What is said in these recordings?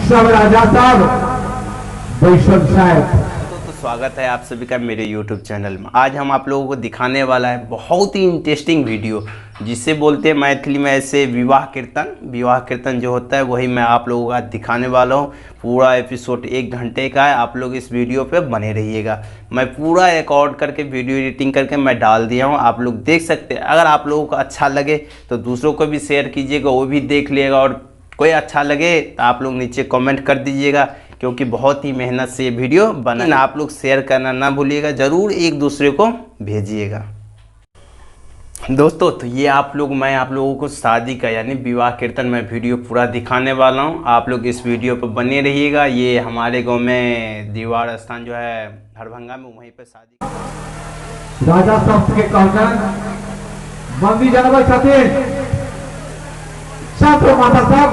सब राजा साहब वैष्णव साहब तो स्वागत है आप सभी का मेरे YouTube चैनल में। आज हम आप लोगों को दिखाने वाला है बहुत ही इंटरेस्टिंग वीडियो, जिसे बोलते हैं मैथिली में ऐसे विवाह कीर्तन जो होता है वही मैं आप लोगों का दिखाने वाला हूँ। पूरा एपिसोड 1 घंटे का है। आप लोग इस वीडियो पे बने रहिएगा। मैं पूरा रिकॉर्ड करके वीडियो एडिटिंग करके मैं डाल दिया हूँ, आप लोग देख सकते हैं। अगर आप लोगों को अच्छा लगे तो दूसरों को भी शेयर कीजिएगा, वो भी देख लिएगा। और कोई अच्छा लगे तो आप लोग नीचे कमेंट कर दीजिएगा, क्योंकि बहुत ही मेहनत से ये वीडियो बना। आप लोग शेयर करना ना भूलिएगा, ज़रूर एक दूसरे को भेजिएगा। दोस्तों तो ये मैं आप लोगों को शादी का यानी विवाह कीर्तन में वीडियो पूरा दिखाने वाला हूँ। आप लोग इस वीडियो पर बने रहिएगा। ये हमारे गांव में दीवार स्थान जो है हरभंगा में, वहीं पर शादी राजा साहब के कहकर बंदी जानवर छथिन। शांत रहो माता साहब,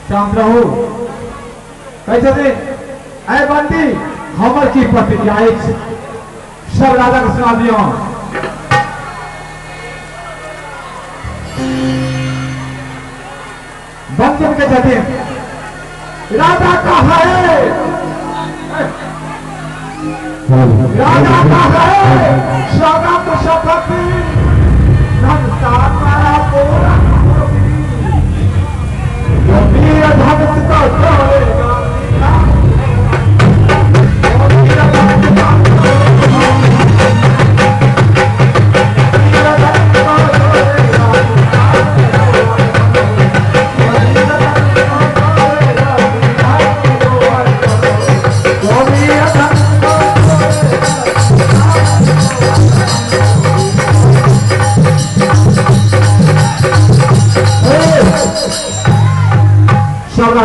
शांत रहो। कैसे थे ऐ बंदी हमर की प्रतिज्ञा सब राजा को सुना दियो। बंदी के छथिन राजा कहा है, राजा कहा है स्वागत शपथ नमस्कार मारा पूरा वीर भक्त तो चलेगा।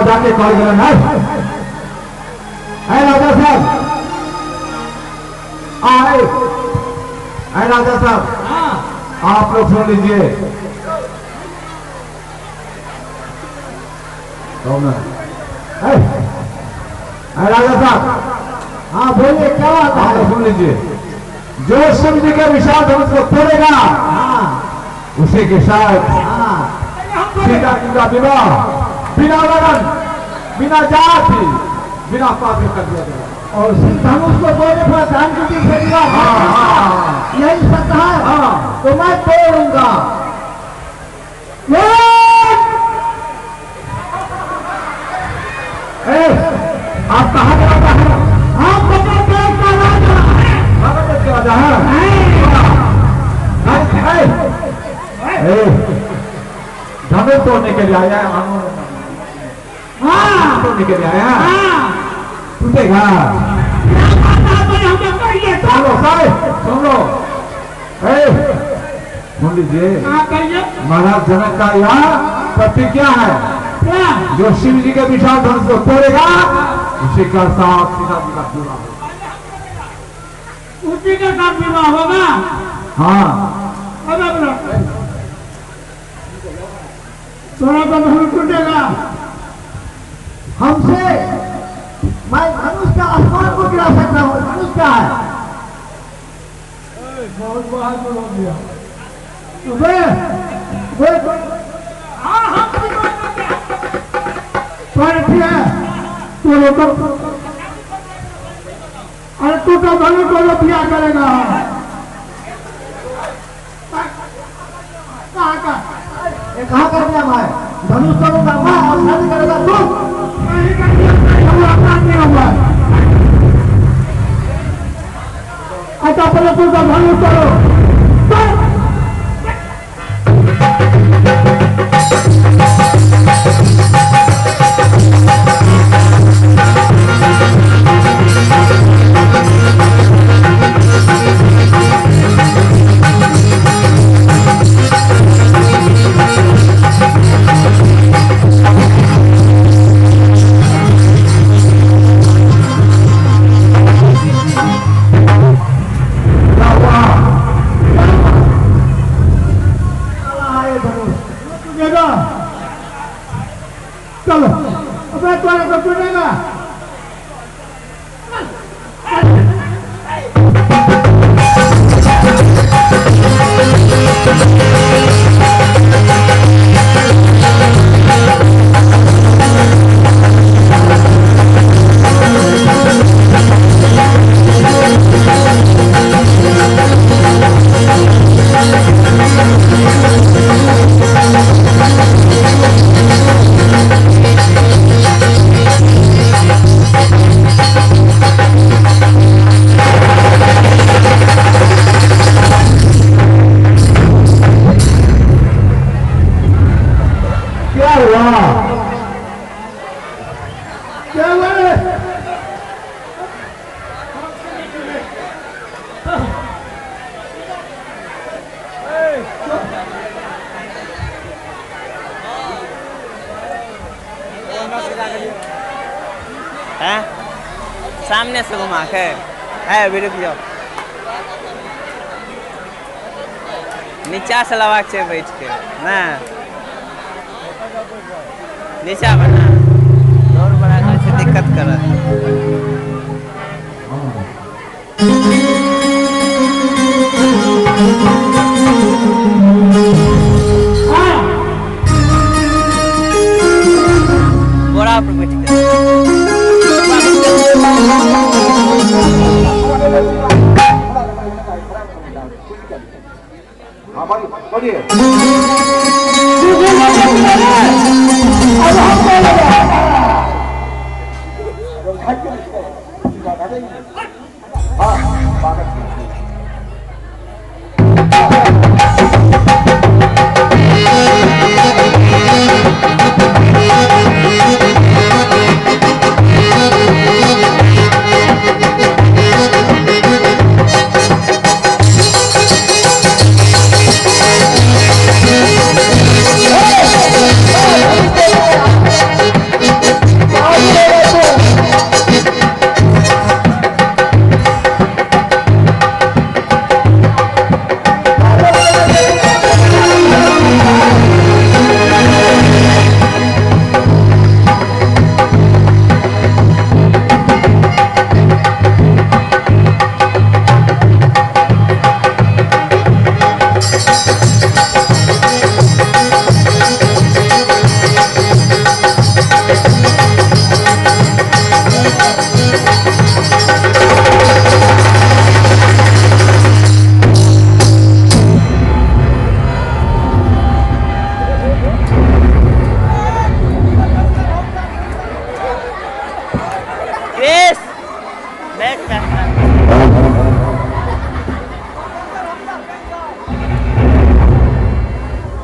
जाके कॉल करना है राजा साहब, आए राजा साहब आप लोग सुन लीजिए। राजा साहब हाँ बोलिए क्या बात है। सुन लीजिए, जो शिव जी के विशाल धनुष को तोड़ेगा उसी के साथ सीता जी का विवाह बिना लगन बिना जाति बिना पाप कर दिया जाएगा। और धनुष को तोड़ने पर धान की यही सत्य है। तो मैं तोड़ूंगा। आप कहाँ के राजा हैं? आप मगध देश का राजा है। मगध देश का राजा है। धनुष तोड़ने के लिए आया है। तो निकल आया टूटेगा। सुन लो सुन लीजिए, महाराज जनक का यह प्रतिज्ञा है, जो शिव जी के विशाल धनुष को तोड़ेगा उसी का साथ सीता जी का विवाह होगा। उसी के साथ विवाह होगा। हाँ थोड़ा तो धनुष टूटेगा हमसे। मैं धनुष का आसमान को गिरा सकता हूँ। धनुष क्या है? बहुत बहादुर हो गया। अरे तू तो धनुष को रुपया करेगा। कहाँ कर दिया मैं धनुष करूंगा मैं और शादी करेगा तू। अच्छा पहले तू का धनुष करो। हैं सामने से घुमा के है अभी रुक जाओ नीचा से लगा के बैठ के ना नीचा बना दौड़ बढ़ा से दिक्कत कर बोरा पर बैठ के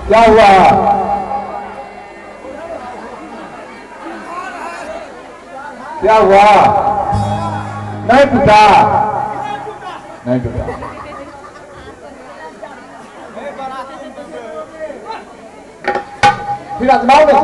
क्या हुआ? क्या हुआ? नहीं टूटा, नहीं टूटा। फिर आजमाओ ना।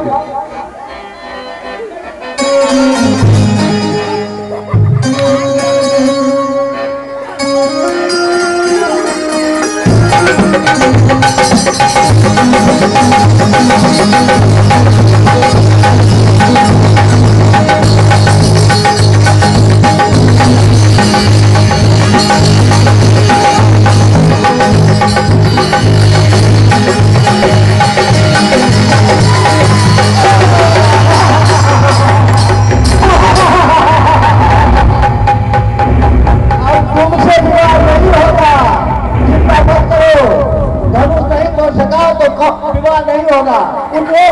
विवाह नहीं होगा, उनको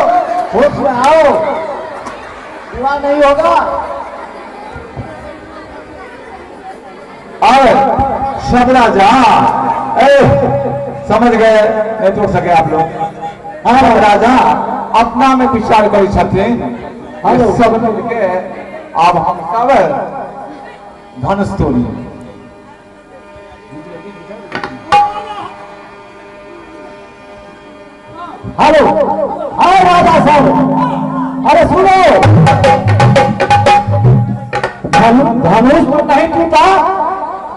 होश में आओ, विवाह नहीं होगा। और सब राजा समझ गए, नहीं तोड़ सके आप लोग। सब राजा अपना में विचार कर सकते सब मिलके अब हम सब धनुष तोड़ी। हेलो, हाँ राजा साहब, अरे सुनो, धनुष तो नहीं टूटा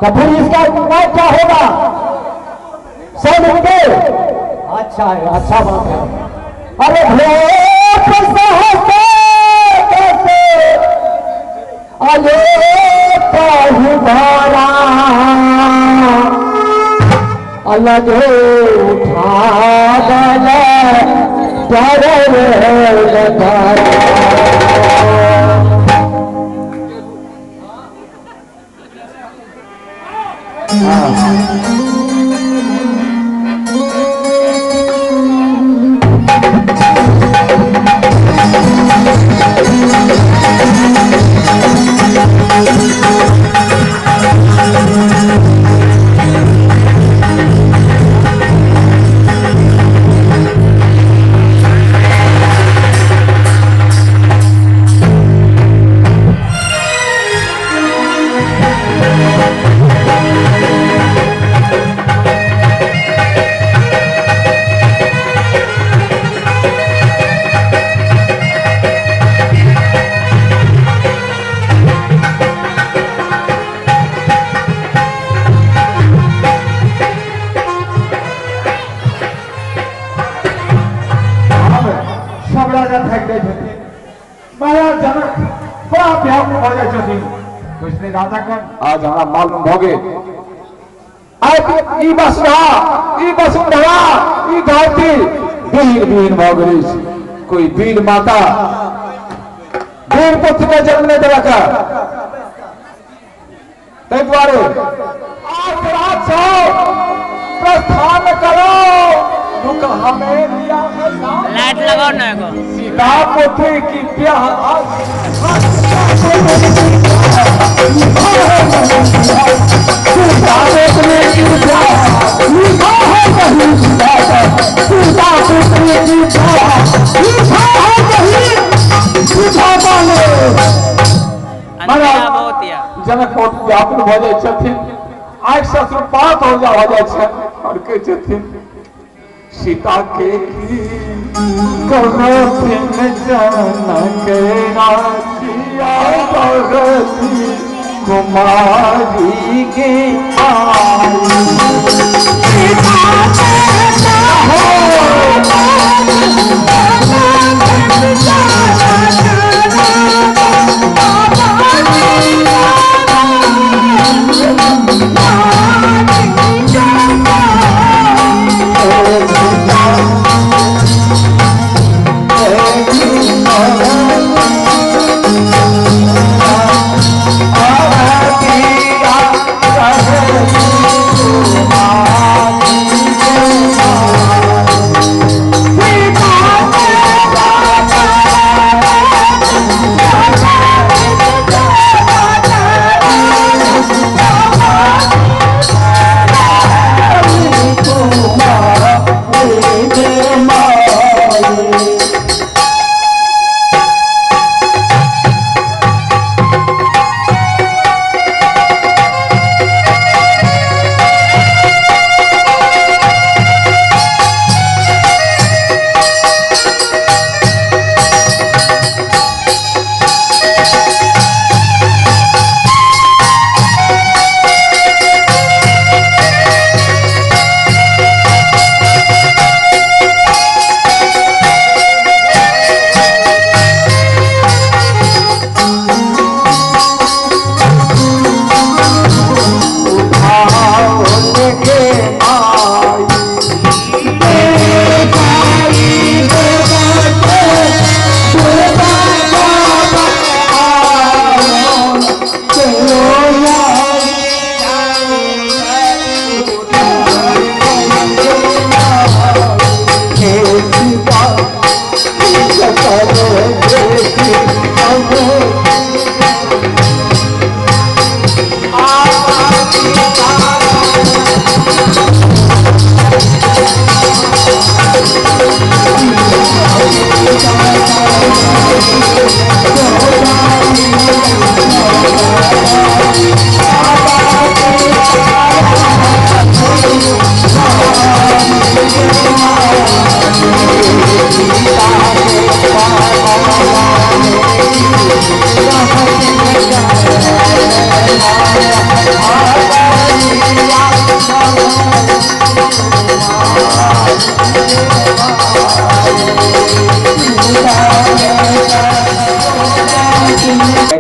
तो फिर इसका उपाय क्या होगा? सब मिलके। अच्छा है, अच्छा बात है। अरे कैसे अलग उठा क्या हो जाए छथिन तो इसने राजा का आज हमरा मालूम हो गए आई वसुंधरा ई धरती वीर वीर भ गेल कोई वीर माता वीर पुत्र के जन्म नहीं देलक ताहि द्वारे आज रात से प्रस्थान करो दुख हमें दिया है लाइट लगाओ ना एगो सीता पुत्री की ब्याह जनक व्याकुल हो जाए छथिन आँख से अश्रुपात हो जाए और के छथिन सीता के कहो जनक राजिया भगती कुमारी के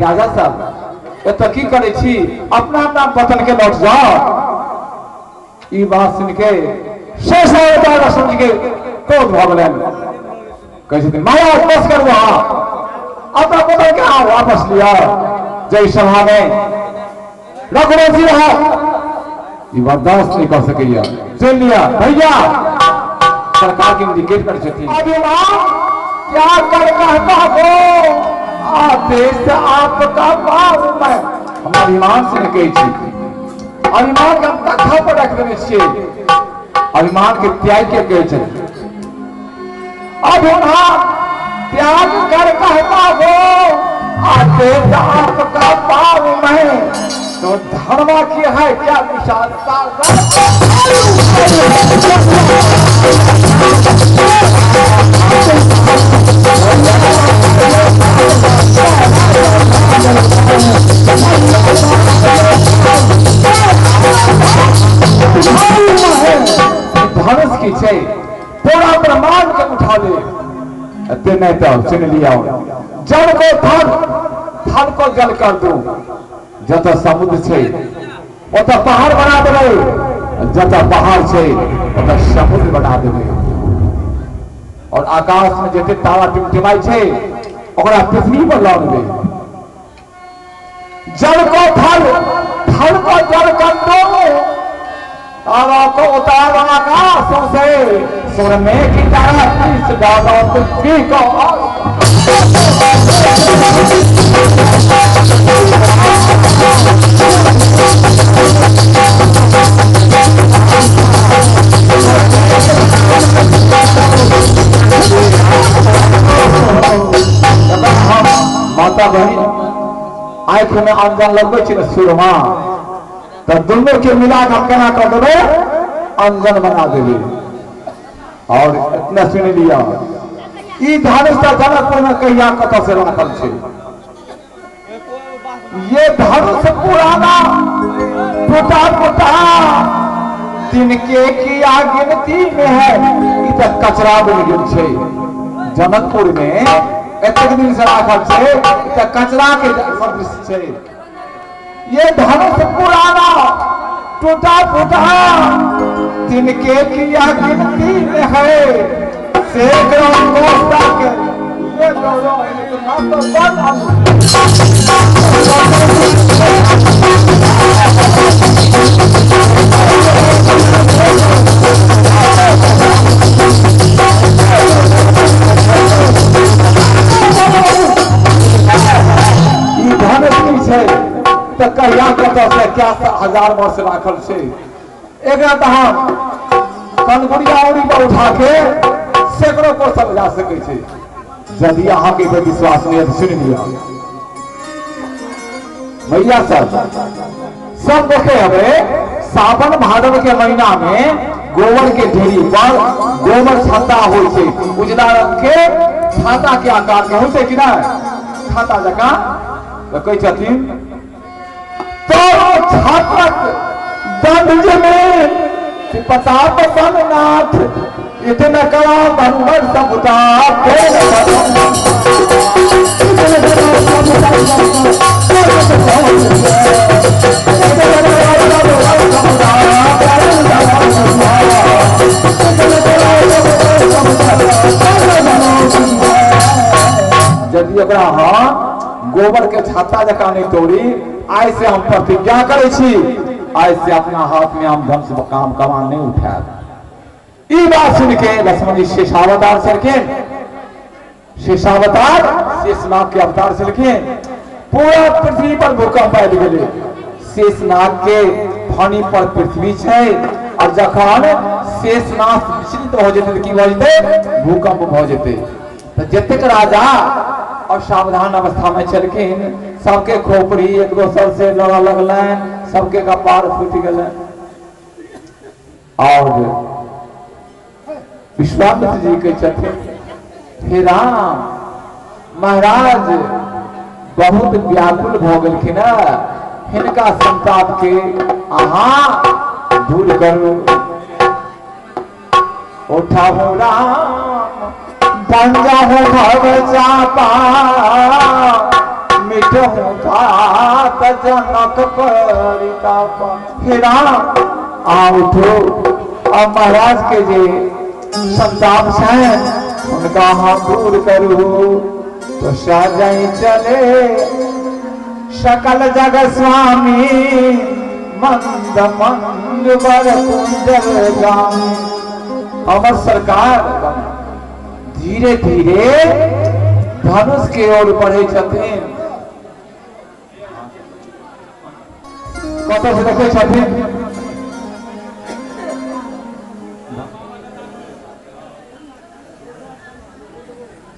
राजा साहब एत की करे छी अपना अपना वतन के लौट जाओ ई बात सुन के शेष समझ के क्रोध भ गेलन कहै छथिन महाराज बस करू हां अपना वतन के आओ वापस लिया जय सभा में रघुवंशी रहा ई बर्दाश्त नहीं कर सकैया चल लिया भैया सरकार के इंडिकेट कर छथिन अभिमान क्या कर कहता हो आदेश आपका पास में हम अभिमान से कहे छी अभिमान के हम कथा पर रख देने छियै अभिमान के त्याग के कहे छै अभिमान त्याग कर कहता हो आदेश आपका पास में तो धर्म की है क्या विशालता धनुष की छै पूरा ब्रह्मांड के उठा ले नहीं तो सुन लिया जड़ को धन थल को जल कर दू, जत समुद्र छे ओत पहाड़ बना देवे, जत पहाड़ छे ओत समुद्र बना देवे। और आकाश में जते तारा टिमटिमाई छे ओकरा पृथ्वी पर ला देवे। जल को थल, थल को जल कर दो, तारा को उतार आकाशों से, स्वर में की तारा पीस डालो पृथ्वी को। माता बहन आंख में अंजन लगबे सुरमा, तो दोनों के मिला कर केना कर देवे, अंजन बना देवे। और इतना सुन लिया, ई धनुष जनकपुर में कहिया कत से राखल छे। ये धनुष पुराना टूटा फूटा तिनके किया गिनती में है, ई तो कचरा बन गेल छे। जनकपुर में एतक दिन से राखल छे, तो कचरा के सदृश छे। ये धनुष पुराना टूटा फूटा तिनके किया गिनती में है, सैकड़ों कोस तक ये दोनों ना तो तो कहिया कत से क्या 1000 वर्ष राखल छे। एकरा तो हम कनगुड़िया औरी पर उठा के सैकड़ों को समझा सके छे। यदि अहाँ के विश्वास नहीं है तो सुन लिया। भैया सब देखे हमें सावन भादव के महीना में गोबर के ढेरी पर गोबर छाता हो छे, उजला रंग के छाता के आकार के हो छे कि ना, छाता जका। तो कह छथिन तो छात्रक दंड में प्रताप बननाथ इतने करा बंबर सबुता यदि ओकरा गोबर के छाता जका नहीं तोड़ी, आज से हम प्रतिज्ञा करे छी, आज से अपना हाथ में हम धन से काम कमान नहीं उठाए। ई बात सुन के लक्ष्मण जी शेषावतार चलके, शेषावतार शेषनाग के अवतार चलके पूरा पृथ्वी पर भूकंप आबि गेलै। शेषनाग के फनी पर पृथ्वी छै, और जखन शेषनाग विचलित हो जेतै की भ जेतै, भूकंप भ जेतै। तो जतेक राजा और सावधान अवस्था में चलखिन, सबके खोपड़ी एक दोसर से लड़ लगलन, सबके कपार फूट गए। और विश्वामित्र जी के छथिन हे राम महाराज बहुत व्याकुल भ गेलखिन, हिनका संताप के अहाँ दूर करू। उठाओ राम पंजा हो भव चापा, मिठो भात जनक परितापा। हे राम आ उठो, अब महाराज के जे संताप है उनका हम दूर करू। तो साजई चले सकल जग स्वामी, मंद मंद बर कुंजल गामी। हमर सरकार धीरे धीरे धनुष के ओर बढ़े छथिन। कत से देखे छथिन,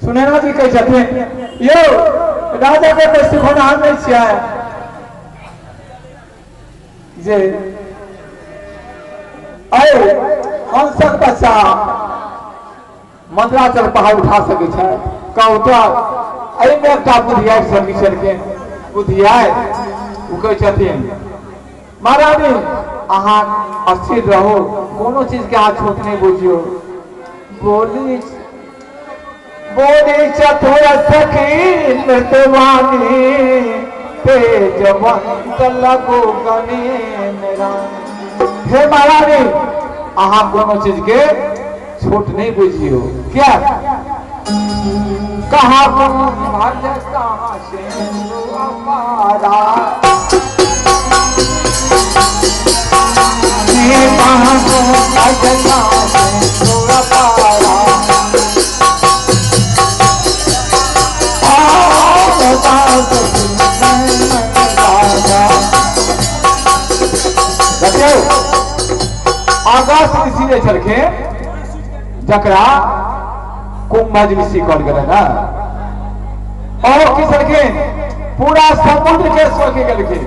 सुनेना जी कहे छथिन यो राजा के तो सिखोनार नहीं छियै जे अरे हंसक बच्चा मंदराचल पहाड़ उठा सके छै। कहू तो एहिमे एकटा बुधियार संगी छलके, बुधियार ओ कहै छथिन महारानी अहाँ स्थिर रहो, कोनो चीज के अहाँ छोट नहीं बुझियो। बोली चतुर सखी मृतवानी तेजवंत लगो गनी मेरा। हे महारानी अहाँ कोनो चीज के छोट नहीं बुझियो। क्या कहा कहाँ से हमारा अगस्त ऋषि ने चलके जकरा कुंभज ऋषि कॉल करे ना और की सलके पूरा समुद्र के स्वर के गलके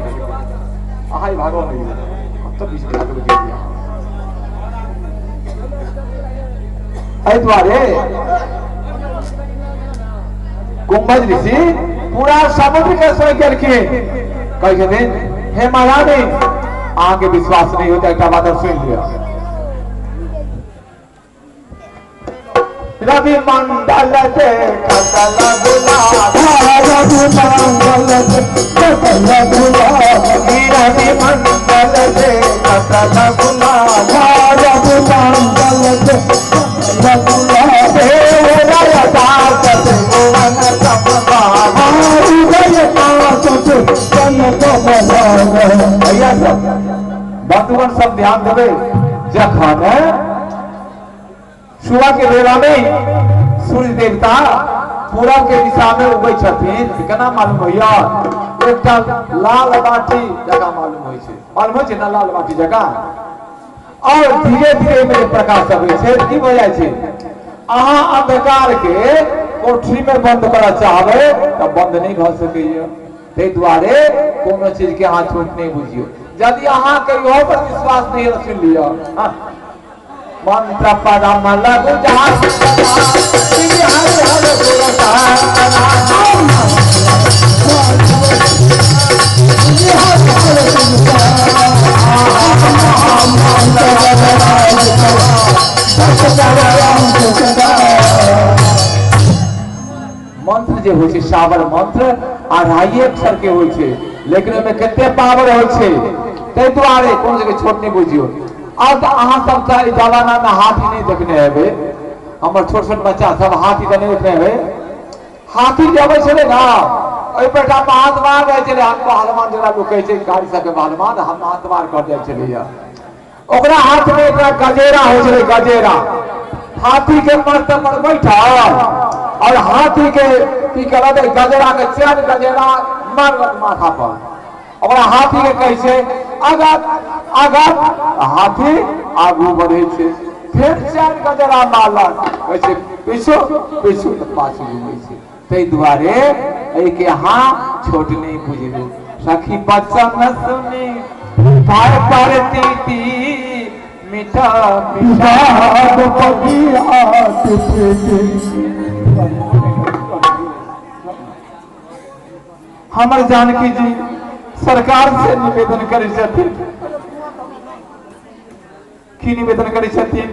आहाई भागो नहीं तो बीच में आगे लगे ऐ द्वारे कुंभज ऋषि पूरा समुद्र के स्वर के गलके कहे थे हे महारानी आगे विश्वास नहीं होता एक बात सुन लिया। रवि मंडल से कतल गुलाब रवि मंडल से कतल गुलाब रवि मंडल से कतल गुलाब रवि मंडल से कतल गुलाब देवराया दास से भुवन संभा हृदय दास से जन कमला। भैया सब बंधुगण सब ध्यान देवे जखन सुबह के बेला में सूर्य देवता पूरब के दिशा में उगै छथिन केना मालूम भैया एक लाल बाटी जगह मालूम होइ छै ना लाल बाटी जगह और धीरे धीरे में प्रकाश होइ छै की हो जाइ छै। अहाँ अंधकार के कोठरी में बंद करऽ चाहबै त बंद नहीं भ सकैया। तै द्वारे कोनो चीज के अहाँ छोट नहीं बुझियो। यदि अहाँ के इहो पर विश्वास नहीं है सुन लियो मंत्र पदम लगु जहाँ मंत्र जे होइ छै सावर मंत्र 2.5 अक्षर के होइ छै लेकिन ओमे कते पावर होइ छै। तै द्वारे कोनो जगह छोट नहीं बुझियो। अब अहाँ सब जमाना में हाथी नहीं देखने हेबे हमर छोट छोट बच्चा सब हाथी के नहीं देखने हेबे। हाथी जब चले ना ओइ पर महात्मा गए चले हमको हनुमान जरा लोग कहे गाड़ी सबके हनुमान हम महात्मा कर जाए चले ओकरा हाथ में एक गजेरा हो चले गजेरा हाथी के मस्त पर बैठा और हाथी के की करत गजेरा के चैन गजेरा मारलक माथा पर ओकरा हाथी के कहे छै अगर अगर हाथी आगू बढ़े छै फिर चैन गजेरा मारलक कहे छै पीछू पीछू त पाछू घूमे छै। तै द्वारे ए के अहाँ छोट नहीं बुझियो। सखी बच्चा न सुनी भाई पर तीती मीठा मीठा पगी हाथ पे हमर जानकी जी सरकार से निवेदन करै छथिन की निवेदन करै छथिन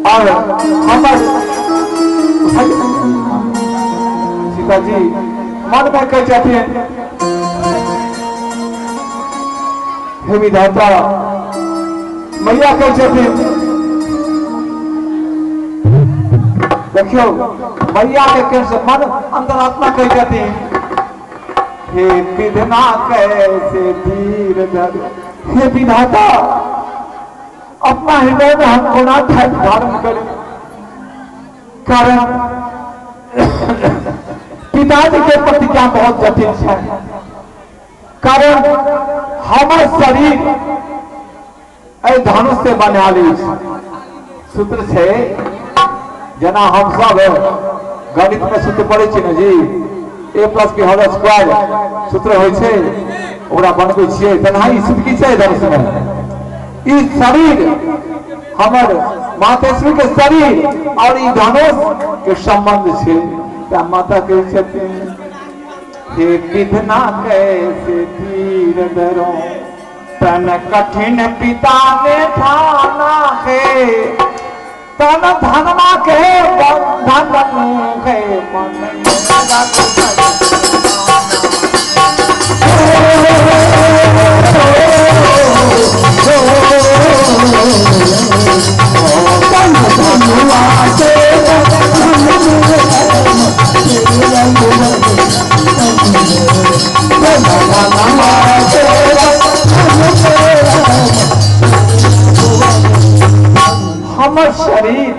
और हमर सीता जी मन में कह छथिन हे विधाता मैया कह छथिन देखियो मैया के कैसे मन अंतरात्मा कह छथिन हे विधना कैसे धीर धर हे विधाता अपना हृदय में हम गुना धारण करें कारण पिताजी के प्रतिज्ञा बहुत जटिल है कारण हमर शरीर धनुष से बना ली सूत्र से जना हम सब गणित में सूत्र पढ़े छी न जी A+B² सूत्र होइ छै ओकरा बनबै छियै तनाही सूत्र की छै धनुष में ई शरीर हमर मातेश्वरी के शरीर और ई धनुष के संबंध छे। त्या माता के छथिन हे विधना कैसे तीर धरो तन कठिन पिता ने ठाना है तन धनमा के बंधन है मन हमर शरीर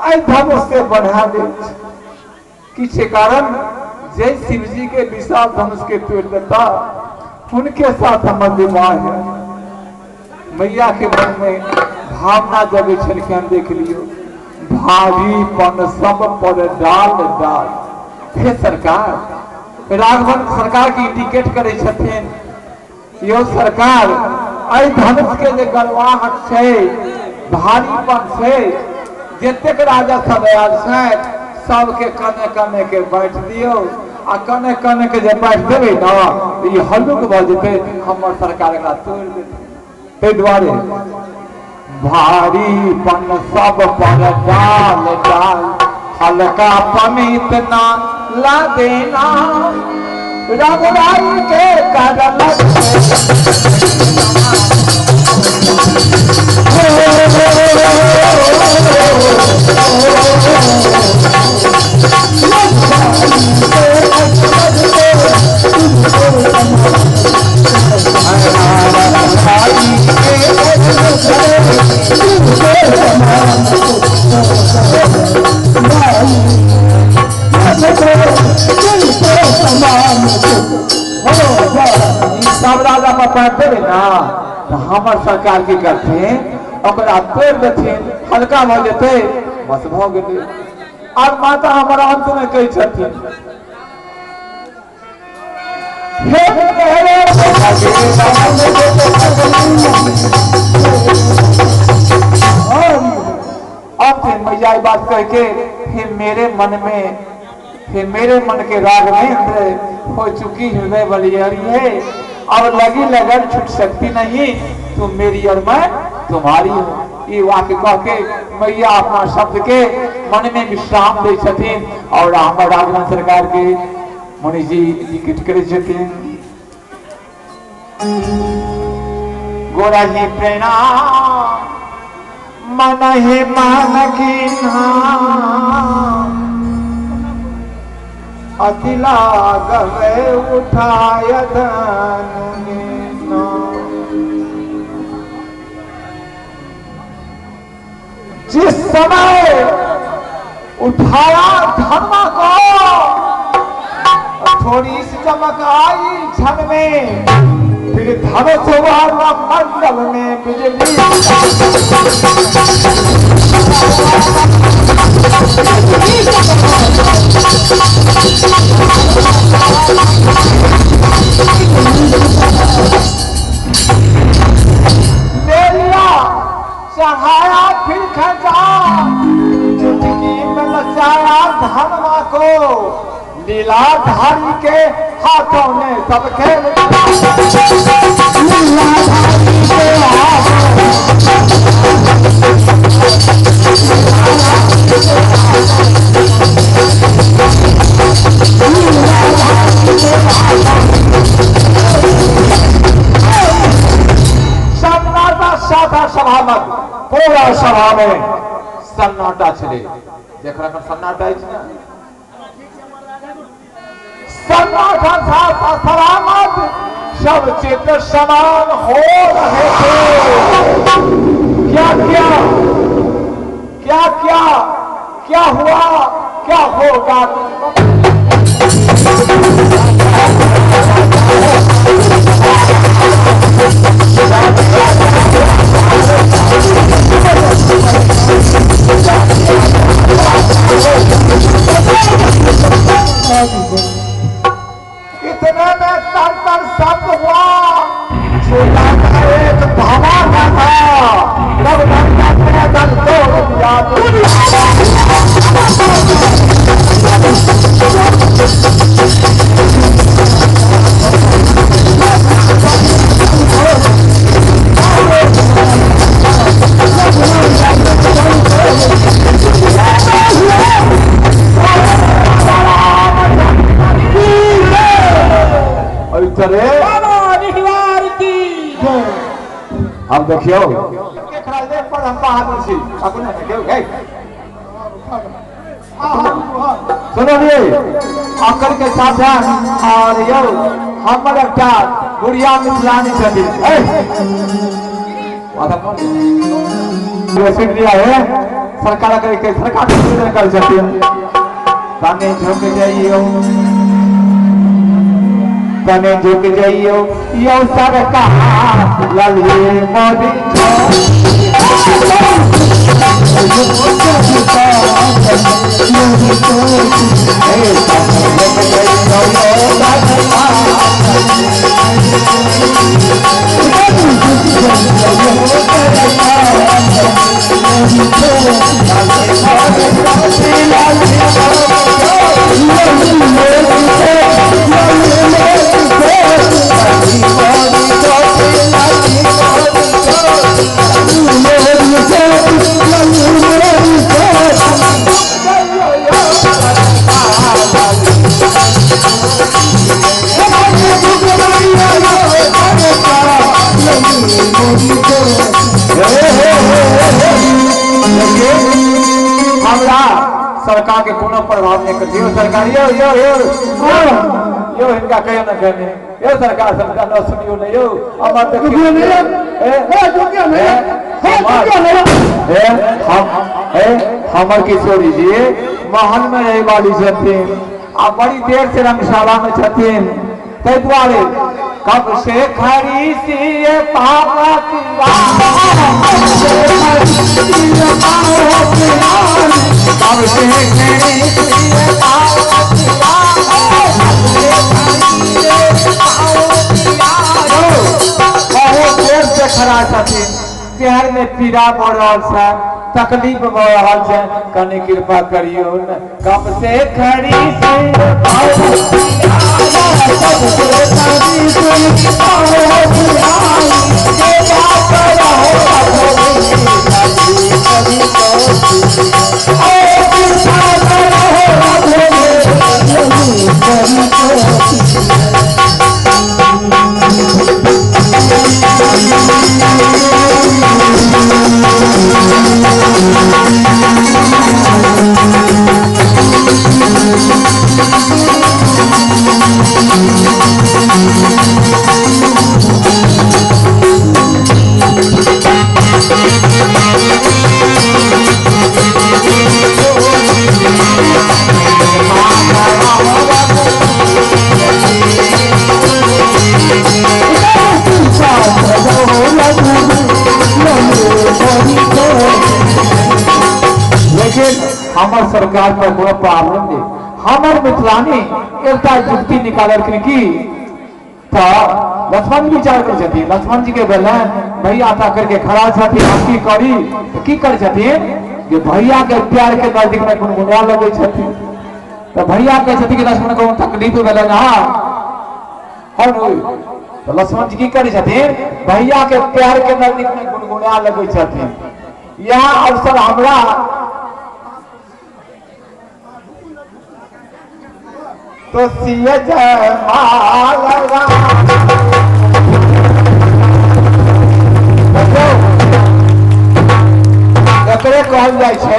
आई धनुष से बढ़ा दे किसी कारण जय शिव जी के विशाल धनुष के तोड़ देता उनके साथ हमर विवाह है। मैया के मन में भावना जगे छलखन देख लियो भारीपन सब पर डाल डाल। हे सरकार राघवन सरकार की टिकट करे छथिन यो सरकार आई धनुष के जे गलवाहट छे भारीपन से जतेक राजा सब आयल छै सबके कने कने के बैठ दियो आ कने कने के जे बैठ देबे ना ई हल्लुक भ जेते हमर सरकार एकरा तोड़ देते। तै दुआरे भारीपन सब पर डाल डाल हल्का पमित ना ला देना रघुराई के करल सब राजा पर पढ़ते ना तो हमर सरकार की करते ओकरा तोड़ देथिन हल्का भ जेते बस भ गेले। और माता हमारा अंत में कही छथिन अब मैया बात कह के हे मेरे मन में हे मेरे मन के राग में हो चुकी हृदय बलियारी है और लगी लगन छूट सकती नहीं तुम मेरी और मैं तुम्हारी हूँ। ये वाक्य कह के मैया अपना शब्द के मन में विश्राम दे छथिन और हमारे राजवन सरकार के मुनि जी टिकट करे छथिन। गोरा जी प्रणाम मन ही मन की अतिला गवे उठाय धनु जिस समय उठाया धर्म को थोड़ी सी चमक आई क्षण में फिर धनुष वाला मंडल में बिजली मेरिया चढ़ाया फिर खचा चुटकी में बचाया धनमा को लीलाधारी के हाथों ने सब खेल लीलाधारी के सन्नाटा साधा सभा में पूरा सभा में सन्नाटा छे देखा सन्नाटा सन्नाटा था सलामत सब चित्र समान हो रहे थे। क्या क्या क्या क्या क्या हुआ क्या होगा इतने में तर शब्द हुआ एक धमाका अब देखियो पर हम बहादुर छी अपने देखियो सुनो ये अकल के साथ और यो हमर एकटा बुढ़िया मिथिलानी छथि दिया है सरकार के सरकार कर सकती तने झुक जाइयो तने झुक जाइयो यो सरकार ललिए मोदी सरकार के कोनो प्रभाव नहीं करती सरकार यो यो यो यो इनका कहे न कहने ये सरकार सरकार न सुनियो नहीं यो अमर देखियो हमर किशोरी जी महल में रहे वाली छथिन आ बड़ी देर से रंगशाला में छथिन तै द्वारे कब से खरी सी पापा कब से बहुत देर से खड़ा छथिन पैर में पीड़ा बढ़ रहा है तकलीफ बढ़ रहा है कने कृपा करियो न कब से खड़ी हमर सरकार पर कोनो प्रॉब्लम नहीं हमर मिथिलानी एकटा युक्ति निकालल की तो लक्ष्मण जी विचार कर छथिन लक्ष्मण जी के बेलन भैया आता करके खड़ा छथिन हम की करी तो की कर छथिन कि भैया के प्यार के नजदीक में गुनगुना लगे छथिन तो भैया कहे छथिन कि लक्ष्मण को तकलीफ बेलन हां तो लक्ष्मण जी की करे छथिन भैया के प्यार के नजदीक में गुनगुना लगे छथिन यह अवसर हमरा तो सिया जय माला एकरे कहल जाय छै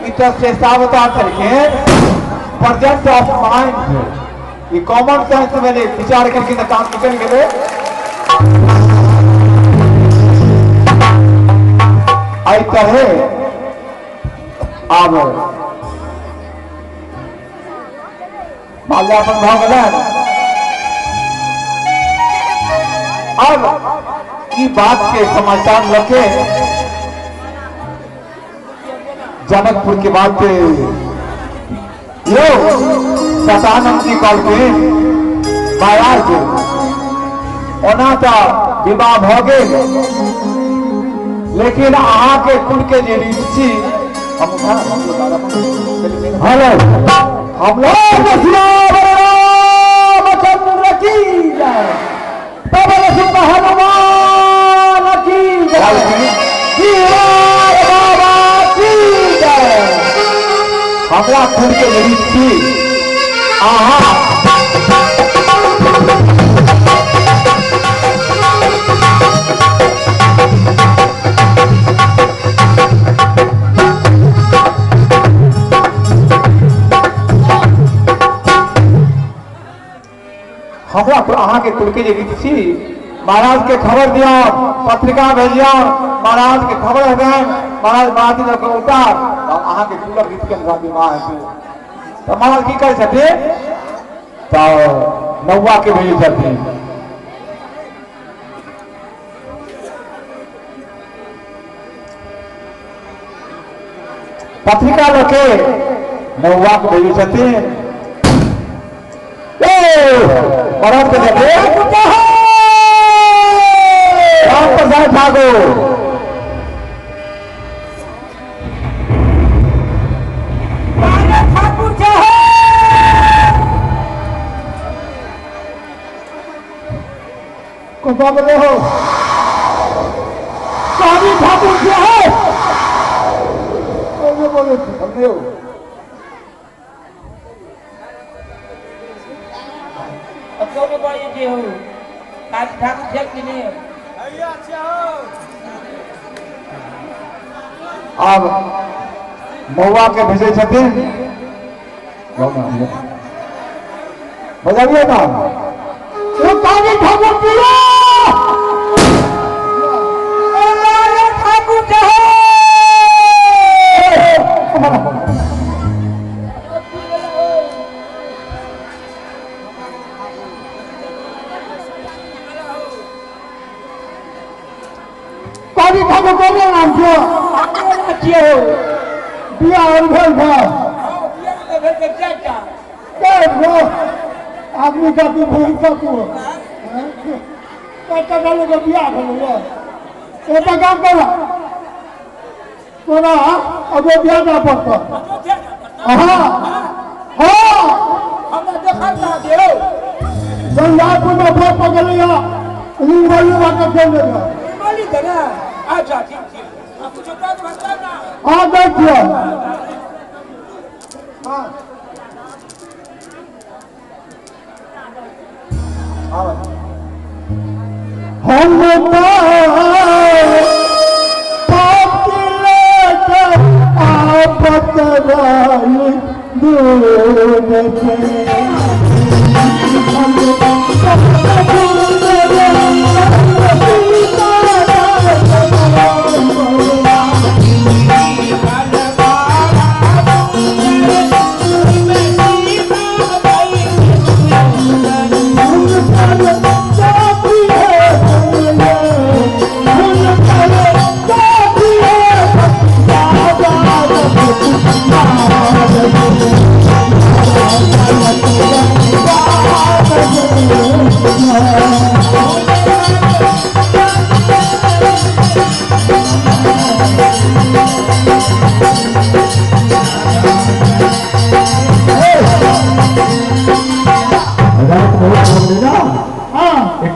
ई त शेषावतार करके present of mind E common sense में विचार करके त काम निकल गेले आई तरह आब माल्यार्पण भाव गलन अब ई बात के समाचार लगे जनकपुर के बात यो सतानंद जी कल के महाराज ओना तो विवाह भ गेल लेकिन अहाँ के कुल के जे रीत छी हेलो हम लोग रामचंद्र की जय तब हनुमान की जय बाबा की जय हमरा खुद के रीत छी अहाँ हमरा तो अहाँ के तुलके जे रीति छी महाराज के खबर दिया पत्रिका भेजिया महाराज के खबर है महाराज बात लोग उतार अहाँ के तुलक रीति के अनुसार विवाह है तो महाराज की करे छथिन तो नौवा के भेजे छथिन पत्रिका लोके नौवा को भेजे छथिन महाराज के छथिन राम प्रसाद ठाकुर को बोले हो स्वामी ठाकुर जो है बोले बोले हो कौन बाई जे हो आज ठाकुर छे कि नहीं अब महुआ के भेजे छथिन बजाइए ना वो काली ठाकुर पिया ठाकुर जो काली ठाकुर को नाम छो हो बिया और भेल भा आदमी का तू भूल का तू कटा डालो के बिया भेल ए तो काम कर तोरा अब बिया ना पड़ता हां हां हम देखा ना दे गंगा को न फोड़ पकड़ लिया लिंगवाली वाला खेल लेगा माली देना अच्छा ठीक आप कुछ बात बताना आ देखिए हां हम पाप लेकर आपत राई दूर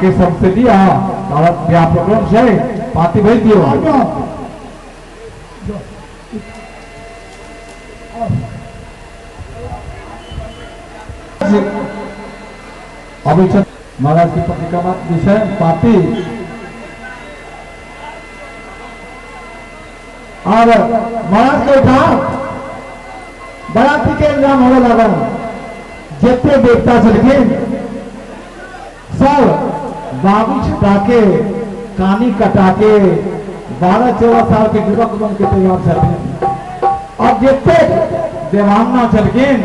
के सबसे दिया और क्या प्रॉब्लम है पाती भेज दियो अभी महाराज की पत्रिका विषय पाती और महाराज के उठा बराती के इंतजाम होने लगा जितने देवता चलके सब बाबू छटा के कानी कटा के 12-14 साल के युवक बन के तैयार थे और जितने देवांगना चलकिन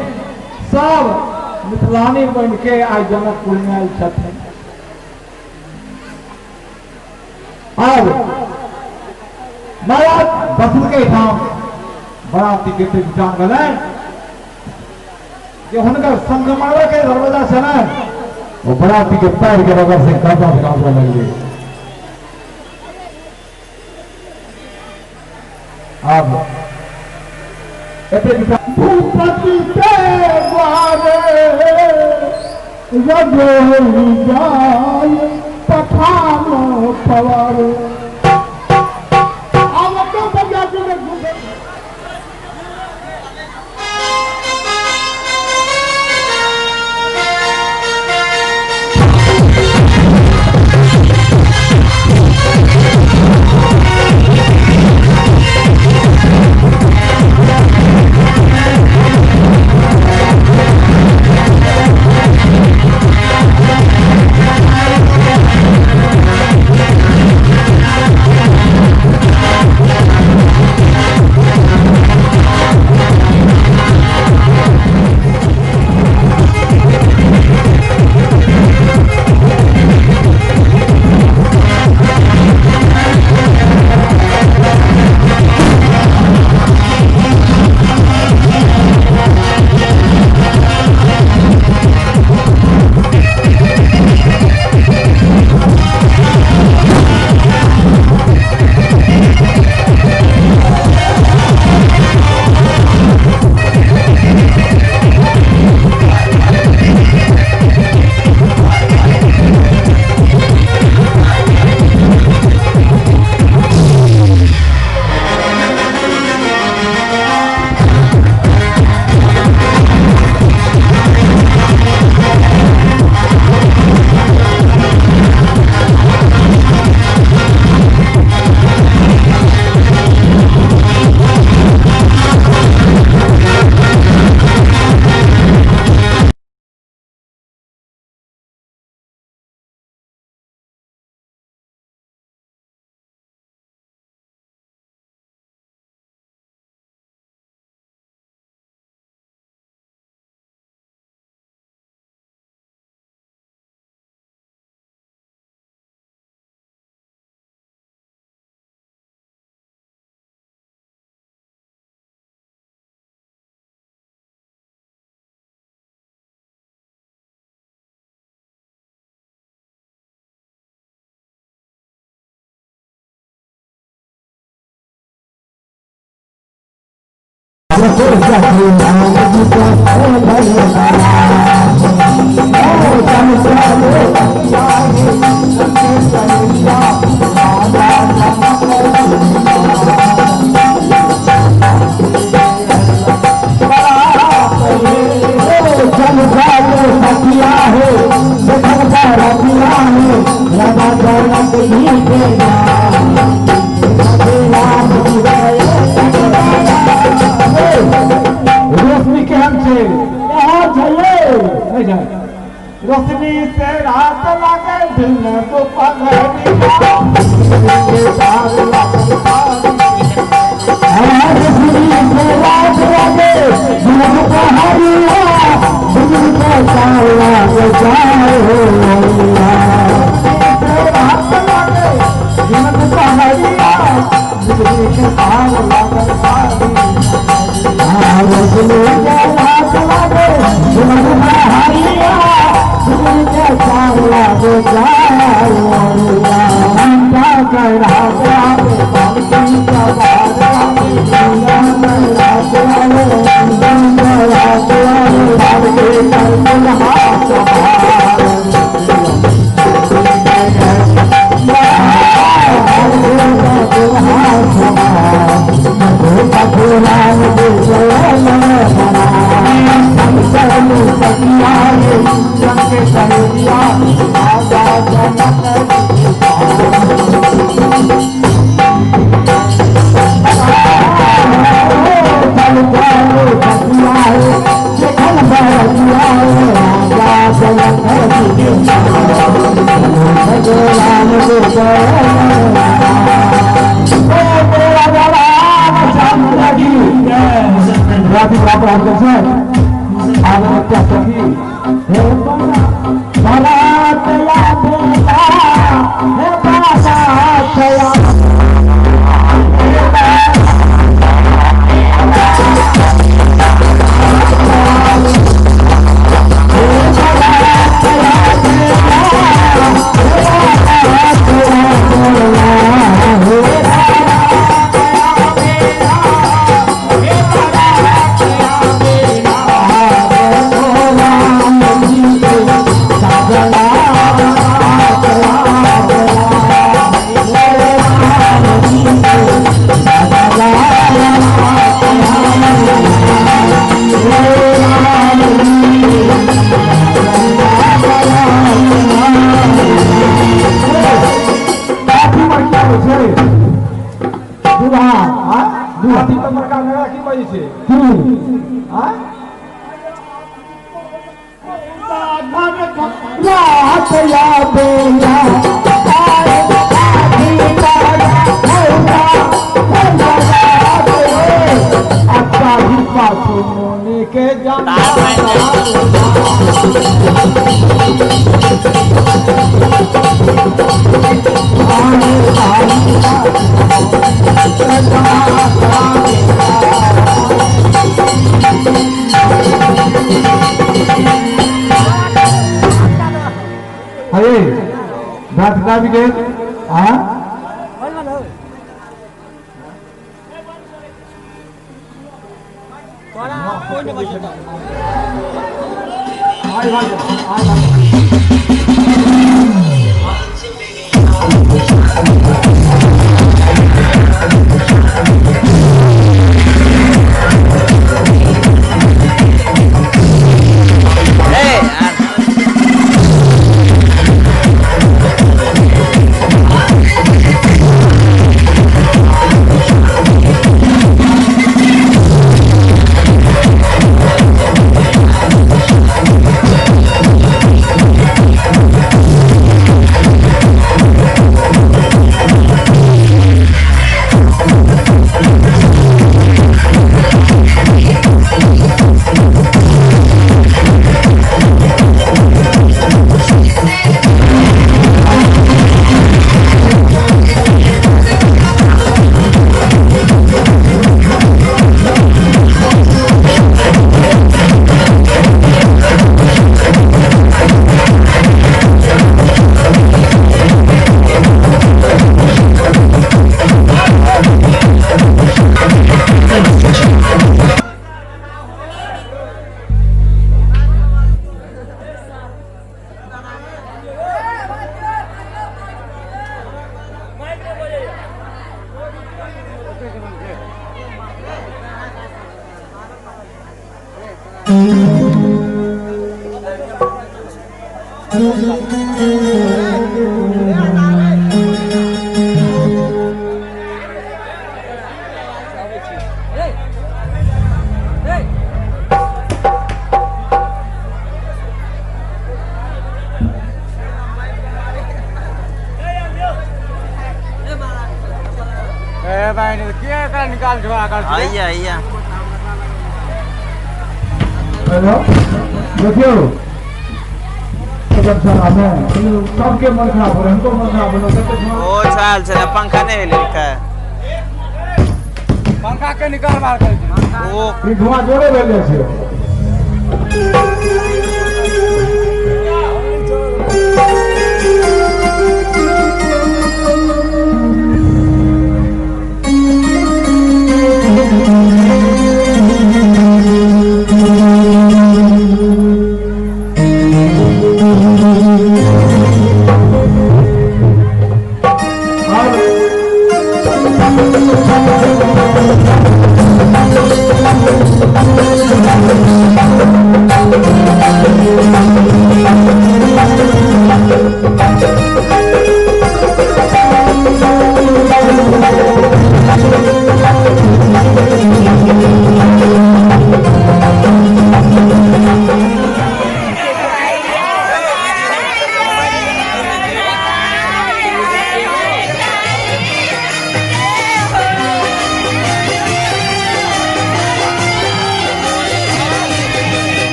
सब मिथिलानी बन के आज जनकपुर में आई छथिन अब महाराज बसुर के ठाम बराती के विचार गले कि हुनकर संगमरमर के दरवाजा से ना वो बराती के पैर के बगल से कर्जा निकालने लगे अब भूपति के द्वारे रजोई जाय पठानो पवारे रोशनी के हम से रोशनी से रात लगे दिन दोपहर आइए आइए हेलो देखियो सबके मन खराब हो रहे हमको मन खराब हो रहा ओ चाल चले पंखा नहीं लिखा है पंखा के निकाल मार कर वो है धुआं जोड़े भेजे छे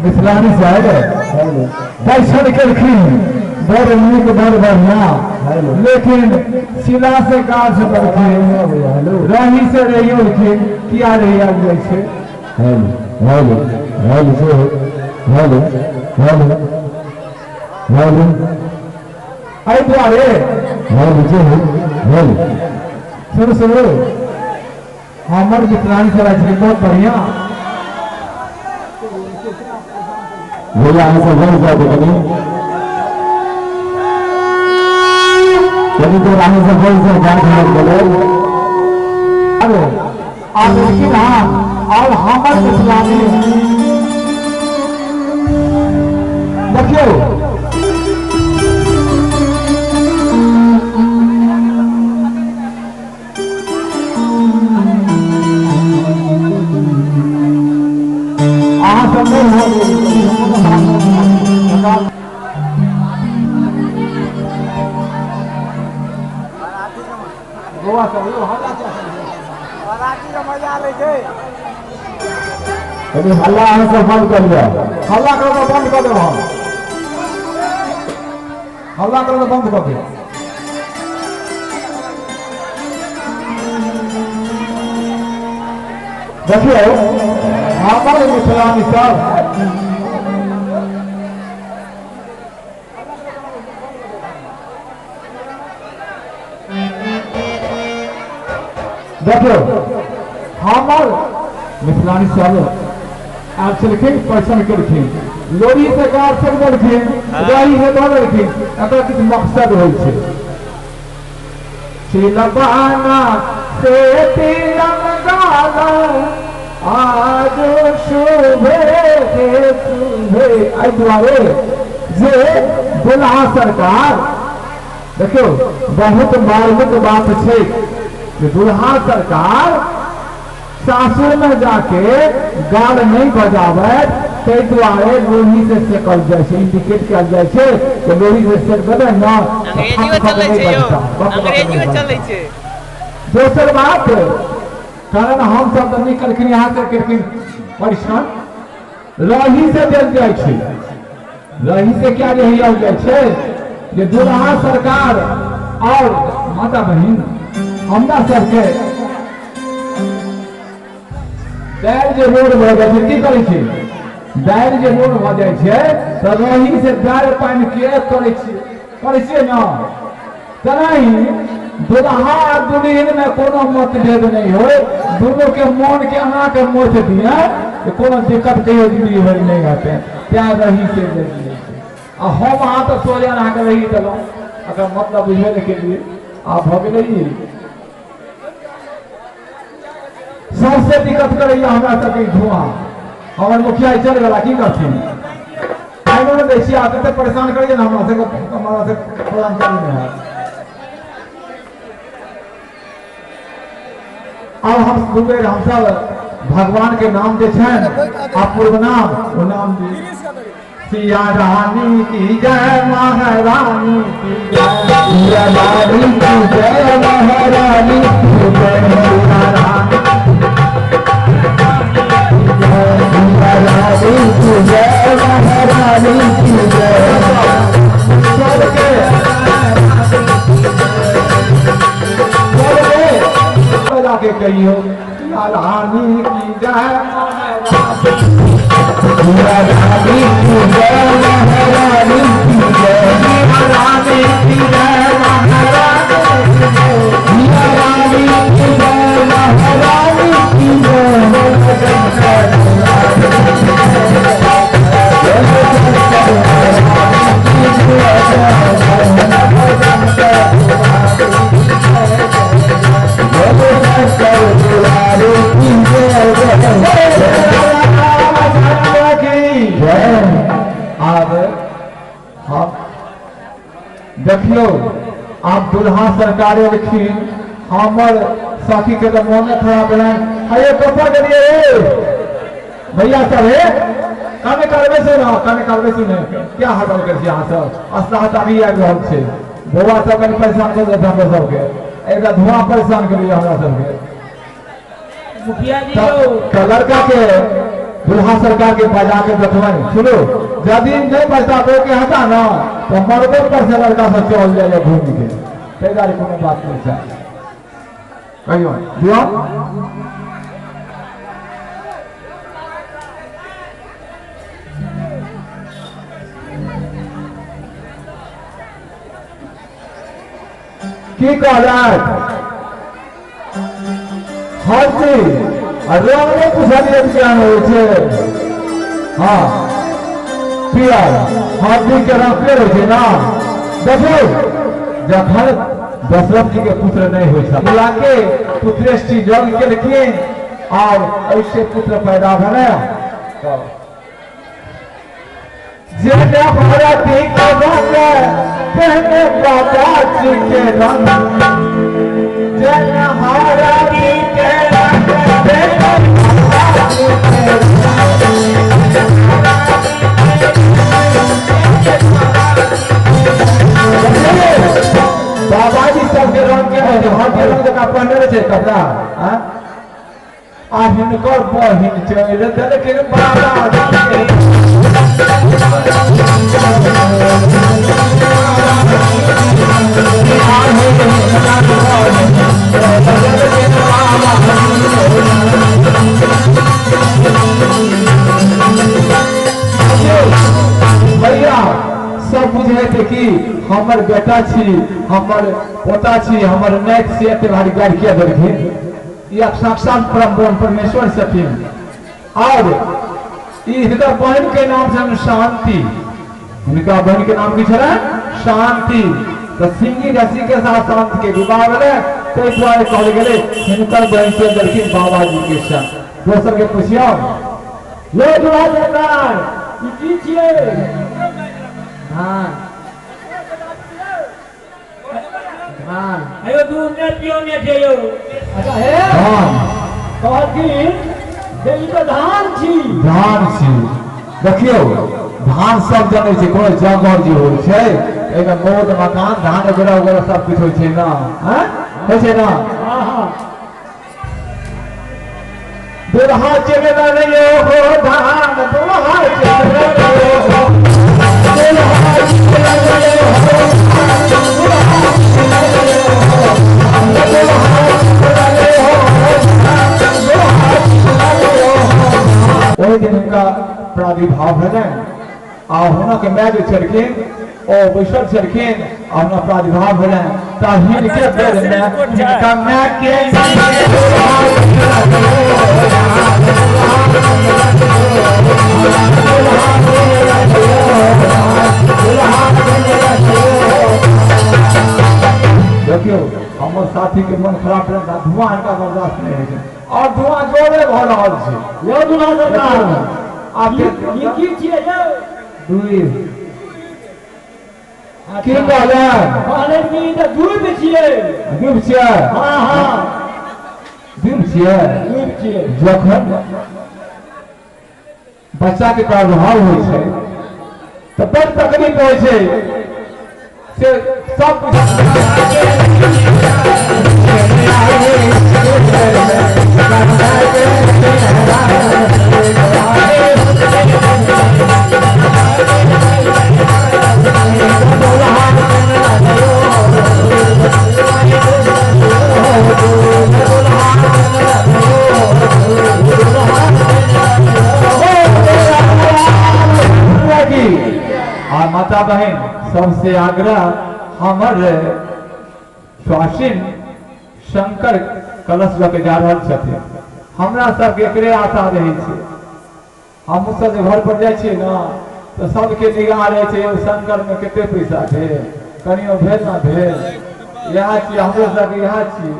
मिथिलानी साइड दर्शन करखिन बड़ नीक बड़ बढ़िया लेकिन शिला से गाछ करखिन रही से रहियो किया रही आगे छै हेलो हेलो हेलो आई द्वारे हेलो जे हेलो सुनो सुनो हमर मित्रांग चला छै बहुत बढ़िया भैया हम सब बोल जाते कभी तो रानी से बोल से जान खबर बोले अरे आप लेकिन हाँ और हमर मिथिलानी देखियो अहाँ सब नहीं गोवा सब मजा ले छै अभी हल्ला अहाँ सब बंद कर दिया हल्ला करो तो बंद कर दो हल्ला करो तो बंद कर दो देखियो हमारे मिथिलानी सब देखियो हमार मिथिलानी सब आप चलखिन पर्सन करखिन लोरी से गार से बोलखिन गाड़ी से बोलखिन एकर किछ मकसद होइ छै सिलबाना से तिलक गाला आज शुभे शुभे आई दुआरे जे दुल्हा सरकार देखियो बहुत मार्मिक बात छै कि दुल्हा सरकार सासुर में जाके गाल नहीं बजावे ताहि दुआरे लोही से सेकल जाए छै इंडिकेट कयल जाय छै कि लोही से सेकबे न अंग्रेजियो चलै छै यौ अंग्रेजियो चलै छै दोसर बात कारण हम सब तऽ नहीं करखिन यहाँ से करखिन परिश्रम रही से देल जाय छै रही से क्या देल जाय छै जे दुल्हा सरकार और माता बहिन हमरा सबके दायर जे रोड भऽ जाइ छै की करै छै दायर जे रोड भऽ जाइ छै तऽ रही से दायर पानि के करै छियै न तनाही दुल्हा आ दुल्हिन में कोनो मतभेद नहीं हो दोनों के मन के अहाँ के मोच दिए कि कोनो दिक्कत कहियो जिंदगी भर नहीं रहते त्या रही से दे दिए आ हम अहाँ तऽ सोझे अहाँ के रही देलहुँ अगर मतलब बुझबे नहीं केलिए आप भऽ गेलै सबसे दिक्कत करैया हमरा सबके धुआं हमर मुखिया चल गला की करथिन आइनो ने देखिए आप कते परेशान करिए ना हमरा से प्रदान करी है अब हम दुबेर हम सब भगवान के नाम जे छन आ पूर्व नाम वो नाम दी सिया रानी की जय महारानी की जय सिया रानी की जय महारानी की जय सिया रानी महारानी की जय महारानी की जय के कहियो रानी की जय महारानी की जय महारानी की जय महारानी की जय महारानी की जय महारानी की देखियो आप दुल्हा सरकार लिखिन हमर साथी के मन खराब है कपड़ करिए भैया सब है कमे करबे से ना कमे करबे से नहीं क्या हटल कर छी अहाँ सब असलाहत अभी आबि रहल छै बौआ सब कनी परेशान कर देत हमरा सबके एकरा धुआं परेशान करिए हमरा सबके मुखिया जी तो लड़का के दुल्हा सरकार के बजा के देखबन सुनो यदि नहीं बचता तो के हटा ना तो मरबे पर से लड़का सब चल जाए घूम के तेजारी कोनो बात नहीं है कहियो दियो की कहलक हाथी रंगे पुछलिए क्या होइ छै हाँ पियर हाथी के रंग पियर होइ छै ना देखो जखन दशरथ जी के पुत्र नहीं होइ छै बुला के पुत्रेष्टि यज्ञ केलखिन और ऐसे पुत्र पैदा भेलै जेने भारती के रंग तेने बाबाजी के रंग जेने भारती के रंग तेने बाबाजी के बाबाजी सबके रंग के है हाथी रंग का पहनले रहे कपड़ा आ हिनकर बहिन चल देलखिन बाबाजी भैया सब बुझे थे कि हमर बेटा छी हमर पोता छी हमर नैत से एते भारी गाड़ी किया देलखिन या साक्षात परम परमेश्वर छथिन और इनका बहन के नाम से शांति इनका बहन के नाम की छे शांति तो सिंगी रसी के साथ शांति के विवाह भेले तो द्वारे कहल गेले हिनकर बहन से देलखिन बाबाजी के संग दोसर के पूछियो ले दुआ सरकार ई की छिए हां हां आयो दूर ने पियो ने जे यो अच्छा हे हां कहलखिन जे ई तो धान छी देखियो धान सब जने छै कोनो जगह जे होइ छै एमे मोद मकान धान वगैरह वगैरह सब कुछ होइ छै ना हैं होइ छै ना हां हां दुल्हा चले रे हो धान दुल्हा चले रे हो दुल्हा चले रे हो ओहि दिन उनका प्रादुर्भाव है आ होना के मैं जो छलखिन ओ बैसल छलखिन आ होना प्रादुर्भाव है ताहिन के बेर में इनका मैं के देखियो हमर साथी के मन खराब रहता धुआं इनका बर्दाश्त नहीं है और धुआं जोरे भ रहल छै यो दुल्हा सरकार आप ये की छिए यो दुई की कहले कि त दूब छिए हां हां दूब छिए जखन बच्चा के प्रादुर्भाव होइ छै त बड़ तकलीफ होइ छै से सब और माता बहन सबसे आग्रह हमर स्वासिन शंकर कलश लके जा रहल छथिन हमरा सब एकरे आशा रहे छै हम सब घर पर जाय छियै ना तो सबके निगाह रहे छै शंकर में कते पैसा भेल कनियो भेल ना भेल यहाँ छी हमरो सब यहाँ छी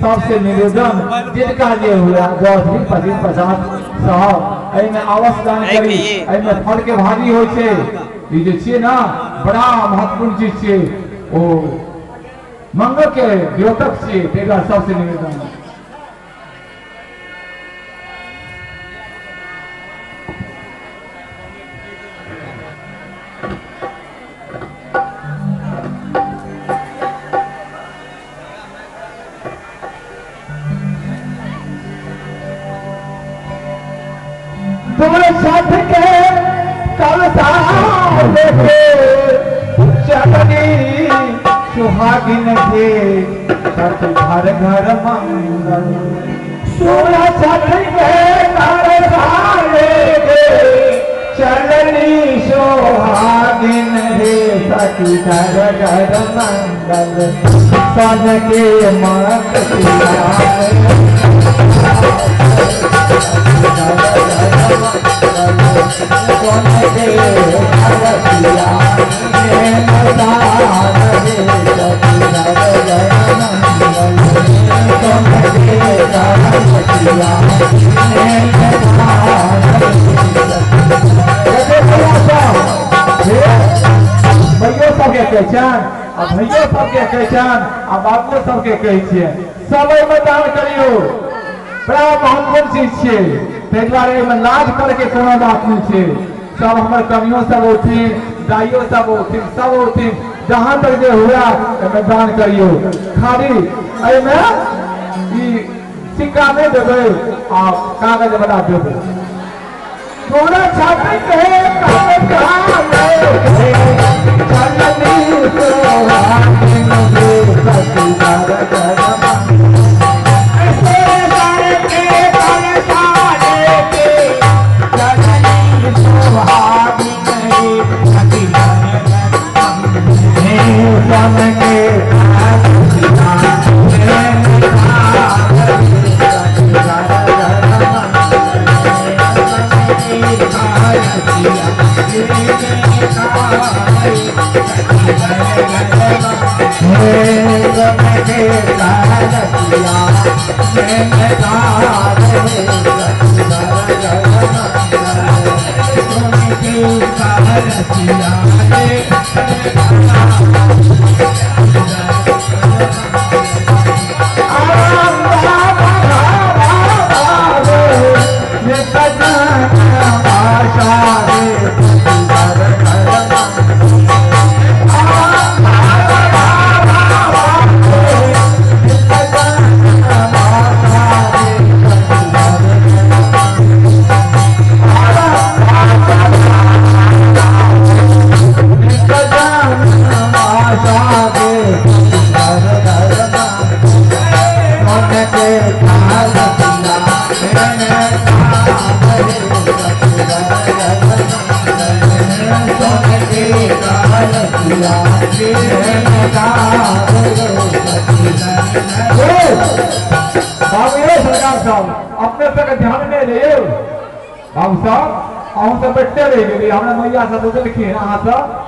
सबसे निवेदन जिनका जे हुआ 10 20 50 साहब एमे अवश्य दान करी एमे फल के भारी होइ छै ई जे छियै ना बड़ा महत्वपूर्ण चीज छियै ओ मंगल के द्योतक छियै तेरा सबसे निवेदन तुम्हारे साथ के कलसा लेके चलनी सुहागिन थे सत घर घर मंगल सोना साथ के कलसा लेके चलनी सुहागिन थे सत घर घर मंगल सन के मतिया भैयो सबके कहै छन आ भैयो सबके कहै छन आ बाबुओ सबके कहै छियै सब एहिमे दान करियो बड़ा महत्वपूर्ण चीज छियै ताहि दुआरे एहिमे लाज करके कोनो बात नहीं छै सब हमर कनियो सब औथिन दाइयो सब औथिन सब औथिन जहाँ तक जे हुआ एहिमे दान करियो खाली एहिमे ई सिक्का नहीं देबै आ कागज बना देबै तोरा छापे कहे कागज कहाँ गए चलनी तो हाथी में सतीदार करना ऐसे सारे के सारे के चलनी तो हाथी में सतीदार करना हे सन के अपने तक ध्यान में ले बाबू साहब अहूँ सब बैठते रह गए हमरा मैया सब देखिए अहाँ सब